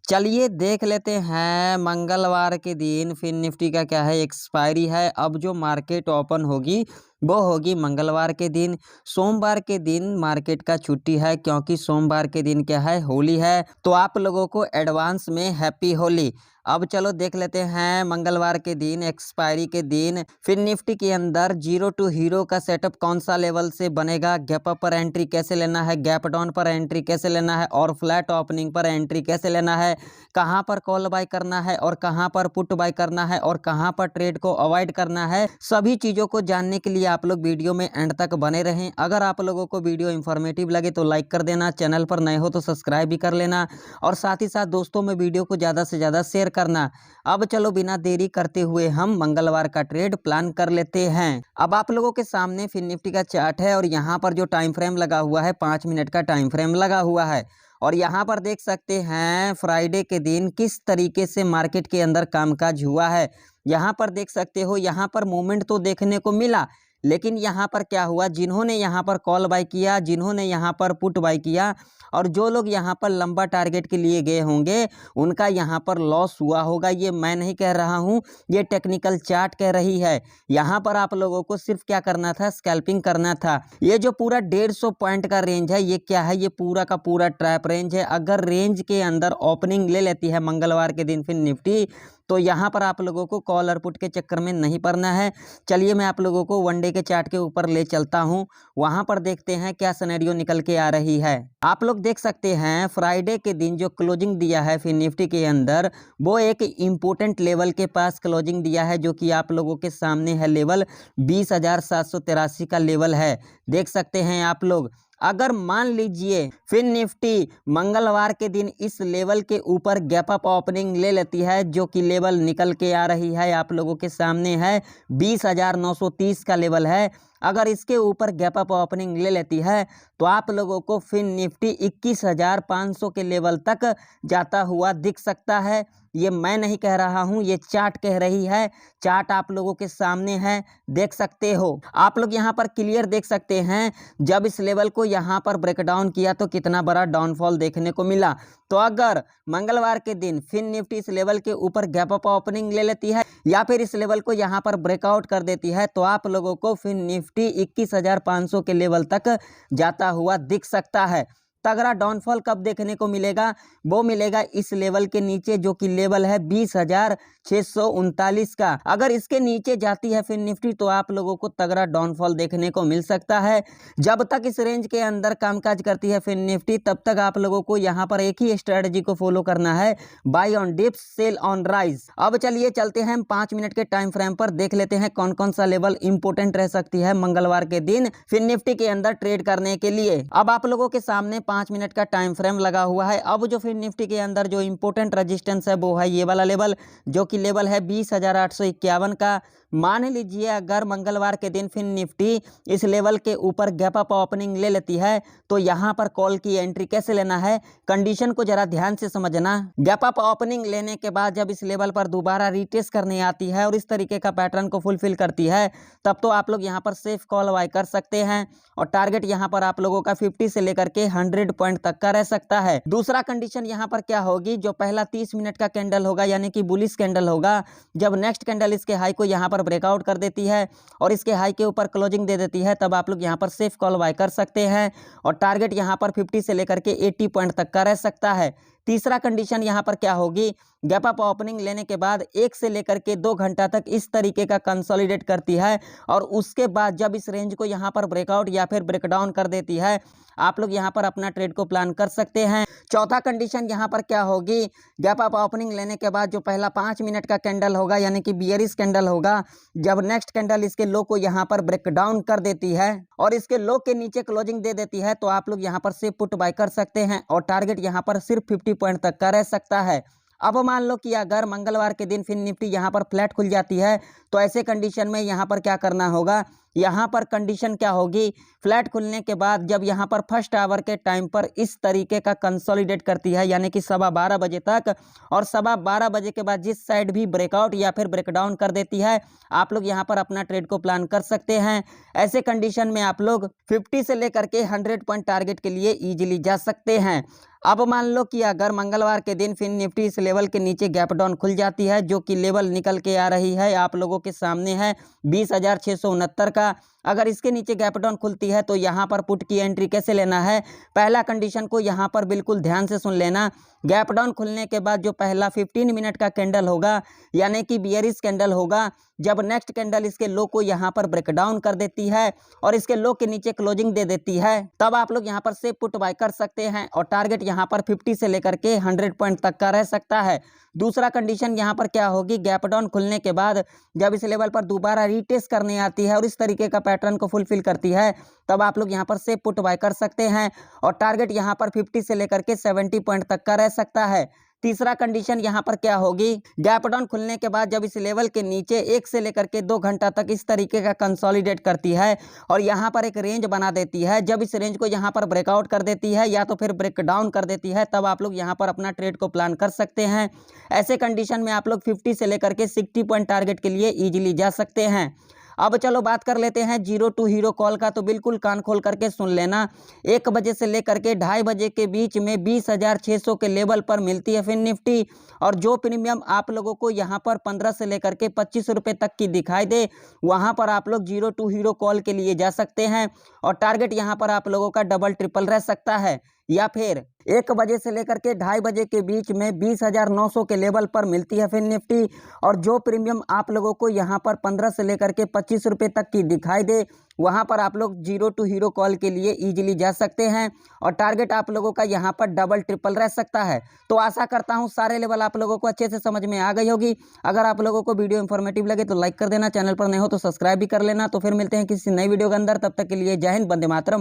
चलिए देख लेते हैं मंगलवार के दिन फिन निफ्टी का क्या है एक्सपायरी है। अब जो मार्केट ओपन होगी वो होगी मंगलवार के दिन। सोमवार के दिन मार्केट का छुट्टी है क्योंकि सोमवार के दिन क्या है होली है। तो आप लोगों को एडवांस में हैप्पी होली। अब चलो देख लेते हैं मंगलवार के दिन एक्सपायरी के दिन फिन निफ्टी के अंदर जीरो टू हीरो का सेटअप कौन सा लेवल से बनेगा, गैप अप पर एंट्री कैसे लेना है, गैप डाउन पर एंट्री कैसे लेना है और फ्लैट ओपनिंग पर एंट्री कैसे लेना है, कहां पर कॉल बाय करना है और कहां पर पुट बाय करना है और कहां पर ट्रेड को अवॉइड करना है। सभी चीजों को जानने के लिए आप लोग वीडियो में एंड तक बने रहें। अगर आप लोगों को वीडियो इंफॉर्मेटिव लगे तो लाइक कर देना, चैनल पर नए हो तो सब्सक्राइब भी कर लेना और साथ ही साथ दोस्तों में वीडियो को ज़्यादा से ज़्यादा शेयर करना। अब चलो बिना देरी करते हुए हम मंगलवार का ट्रेड प्लान कर लेते हैं। अब आप लोगों के सामने फिन निफ्टी का चार्ट है और यहाँ पर जो टाइम फ्रेम लगा हुआ है 5 मिनट का टाइम फ्रेम लगा हुआ है और यहाँ पर देख सकते हैं फ्राइडे के दिन किस तरीके से मार्केट के अंदर कामकाज हुआ है। यहाँ पर देख सकते हो, यहाँ पर मूवमेंट तो देखने को मिला, लेकिन यहाँ पर क्या हुआ, जिन्होंने यहाँ पर कॉल बाय किया, जिन्होंने यहाँ पर पुट बाय किया और जो लोग यहाँ पर लंबा टारगेट के लिए गए होंगे उनका यहाँ पर लॉस हुआ होगा। ये मैं नहीं कह रहा हूँ, ये टेक्निकल चार्ट कह रही है। यहाँ पर आप लोगों को सिर्फ क्या करना था, स्कैल्पिंग करना था। ये जो पूरा 150 पॉइंट का रेंज है ये क्या है, ये पूरा का पूरा ट्रैप रेंज है। अगर रेंज के अंदर ओपनिंग ले लेती है मंगलवार के दिन फिन निफ्टी तो यहाँ पर आप लोगों को कॉल और पुट के चक्कर में नहीं पड़ना है। चलिए मैं आप लोगों को वनडे के चार्ट के ऊपर ले चलता हूँ, वहाँ पर देखते हैं क्या सिनेरियो निकल के आ रही है। आप लोग देख सकते हैं फ्राइडे के दिन जो क्लोजिंग दिया है फिन निफ्टी के अंदर वो एक इम्पोर्टेंट लेवल के पास क्लोजिंग दिया है, जो कि आप लोगों के सामने है लेवल 20,783 का लेवल है। देख सकते हैं आप लोग। अगर मान लीजिए फिन निफ्टी मंगलवार के दिन इस लेवल के ऊपर गैप अप ओपनिंग ले लेती है, जो कि लेवल निकल के आ रही है आप लोगों के सामने है 20,930 का लेवल है। अगर इसके ऊपर गैप अप ओपनिंग ले लेती है तो आप लोगों को फिन निफ्टी 21,500 के लेवल तक जाता हुआ दिख सकता है। ये मैं नहीं कह रहा हूँ, ये चार्ट कह रही है। चार्ट आप लोगों के सामने है, देख सकते हो। आप लोग यहाँ पर क्लियर देख सकते हैं जब इस लेवल को यहाँ पर ब्रेकडाउन किया तो कितना बड़ा डाउनफॉल देखने को मिला। तो अगर मंगलवार के दिन फिन निफ्टी इस लेवल के ऊपर गैप अप ओपनिंग ले लेती है या फिर इस लेवल को यहाँ पर ब्रेकआउट कर देती है तो आप लोगों को फिन निफ्टी 21,500 के लेवल तक जाता हुआ दिख सकता है। तगड़ा डाउनफॉल कब देखने को मिलेगा, वो मिलेगा इस लेवल के नीचे, जो कि लेवल है 20,639 का। अगर इसके नीचे जाती है फिन निफ्टी तो आप लोगों को तगड़ा डाउनफॉल देखने को मिल सकता है। जब तक इस रेंज के अंदर कामकाज करती है फिन निफ्टी तब तक आप लोगों को यहाँ पर एक ही स्ट्रेटजी को फॉलो करना है, buy on dips sell on rise. अब चलिए चलते हैं 5 मिनट के टाइम फ्रेम पर, देख लेते हैं कौन कौन सा लेवल इंपोर्टेंट रह सकती है मंगलवार के दिन फिन निफ्टी के अंदर ट्रेड करने के लिए। अब आप लोगों के सामने 5 मिनट का टाइम फ्रेम लगा हुआ है। अब जो फिन निफ्टी के अंदर जो इंपोर्टेंट रेजिस्टेंस है वो है ये वाला लेवल, जो कि लेवल है 20,851 का। मान लीजिए अगर मंगलवार के दिन फिन निफ्टी इस लेवल के ऊपर गैप अप ओपनिंग ले लेती है तो यहाँ पर कॉल की एंट्री कैसे लेना है, कंडीशन को जरा ध्यान से समझना। गैप अप ओपनिंग लेने के बाद जब इस लेवल पर दोबारा रीटेस्ट करने आती है और इस तरीके का पैटर्न को फुलफिल करती है तब तो आप लोग यहाँ पर सेफ कॉल बाय कर सकते हैं और टारगेट यहाँ पर आप लोगों का 50 से लेकर के 100 पॉइंट तक का रह सकता है। दूसरा कंडीशन यहाँ पर क्या होगी, जो पहला 30 मिनट का कैंडल होगा यानी कि बुलिश कैंडल होगा, जब नेक्स्ट कैंडल इसके हाई को यहाँ पर ब्रेकआउट कर देती है और इसके हाई के ऊपर क्लोजिंग दे देती है तब आप लोग यहाँ पर सेफ कॉल बाय कर सकते हैं और टारगेट यहाँ पर 50 से लेकर के 80 पॉइंट तक का रह सकता है। तीसरा कंडीशन यहाँ पर क्या होगी, गैप अप ओपनिंग लेने के बाद 1 से लेकर के 2 घंटा तक इस तरीके का कंसोलिडेट करती है और उसके बाद जब इस रेंज को यहाँ पर ब्रेकआउट या फिर ब्रेकडाउन कर देती है आप लोग यहाँ पर अपना ट्रेड को प्लान कर सकते हैं। चौथा कंडीशन यहाँ पर क्या होगी, गैप अप ओपनिंग लेने के बाद जो पहला 5 मिनट का कैंडल होगा यानी कि बियरिश कैंडल होगा, जब नेक्स्ट कैंडल इसके लो को यहाँ पर ब्रेकडाउन कर देती है और इसके लो के नीचे क्लोजिंग दे देती है तो आप लोग यहाँ पर से पुट बाय कर सकते हैं और टारगेट यहाँ पर सिर्फ 50 पॉइंट तक का रह सकता है। अब मान लो कि अगर मंगलवार के दिन फिन निफ्टी यहाँ पर फ्लैट खुल जाती है तो ऐसे कंडीशन में यहाँ पर क्या करना होगा, यहाँ पर कंडीशन क्या होगी, फ्लैट खुलने के बाद जब यहाँ पर फर्स्ट आवर के टाइम पर इस तरीके का कंसोलिडेट करती है यानी कि 12:15 बजे तक और 12:15 बजे के बाद जिस साइड भी ब्रेकआउट या फिर ब्रेकडाउन कर देती है आप लोग यहाँ पर अपना ट्रेड को प्लान कर सकते हैं। ऐसे कंडीशन में आप लोग 50 से लेकर के 100 पॉइंट टारगेट के लिए ईजिली जा सकते हैं। अब मान लो कि अगर मंगलवार के दिन फिन निफ्टी इस लेवल के नीचे गैप डाउन खुल जाती है, जो कि लेवल निकल के आ रही है आप लोगों के सामने है 20,669 का। अगर इसके नीचे गैप डाउन खुलती है तो यहाँ पर पुट की एंट्री कैसे लेना है, पहला कंडीशन को यहाँ पर बिल्कुल ध्यान से सुन लेना। गैप डाउन खुलने के बाद जो पहला 15 मिनट का कैंडल होगा यानी कि बियरिश कैंडल होगा, जब नेक्स्ट कैंडल इसके लो को यहाँ पर ब्रेक डाउन कर देती है और इसके लो के नीचे क्लोजिंग दे देती है, तब आप लोग यहाँ पर से पुट बाय कर सकते हैं और टारगेट यहाँ पर 50 से लेकर के 100 पॉइंट तक का रह सकता है। दूसरा कंडीशन यहाँ पर क्या होगी, गैप डाउन खुलने के बाद जब इस लेवल पर दोबारा रीटेस्ट करने आती है और इस तरीके का पैटर्न को फुलफिल करती है, तब आप लोग यहाँ पर से पुट बाय कर सकते हैं और टारगेट यहाँ पर 50 से लेकर के 70 पॉइंट तक का रह सकता है। तीसरा कंडीशन यहाँ पर क्या होगी, गैप डाउन खुलने के बाद जब इस लेवल के नीचे 1 से लेकर के 2 घंटा तक इस तरीके का कंसोलिडेट करती है और यहाँ पर एक रेंज बना देती है, जब इस रेंज को यहाँ पर ब्रेकआउट कर देती है या तो फिर ब्रेक डाउन कर देती है, तब आप लोग यहाँ पर अपना ट्रेड को प्लान कर सकते हैं। ऐसे कंडीशन में आप लोग 50 से लेकर के 60 पॉइंट टारगेट के लिए ईजिली जा सकते हैं। अब चलो बात कर लेते हैं जीरो टू हीरो कॉल का, तो बिल्कुल कान खोल करके सुन लेना। 1 बजे से लेकर के 2:30 बजे के बीच में 20,600 के लेवल पर मिलती है फिन निफ्टी और जो प्रीमियम आप लोगों को यहाँ पर 15 से लेकर के 25 रुपये तक की दिखाई दे, वहाँ पर आप लोग जीरो टू हीरो कॉल के लिए जा सकते हैं और टारगेट यहाँ पर आप लोगों का डबल ट्रिपल रह सकता है। या फिर 1 बजे से लेकर के 2:30 बजे के बीच में 20,900 के लेवल पर मिलती है फिन निफ्टी और जो प्रीमियम आप लोगों को यहाँ पर 15 से लेकर के 25 रुपये तक की दिखाई दे, वहाँ पर आप लोग जीरो टू हीरो कॉल के लिए इजीली जा सकते हैं और टारगेट आप लोगों का यहाँ पर डबल ट्रिपल रह सकता है। तो आशा करता हूँ सारे लेवल आप लोगों को अच्छे से समझ में आ गई होगी। अगर आप लोगों को वीडियो इन्फॉर्मेटिव लगे तो लाइक कर देना, चैनल पर नए हो तो सब्सक्राइब भी कर लेना। तो फिर मिलते हैं किसी नई वीडियो के अंदर, तब तक के लिए जय हिंद, वंदे मातरम।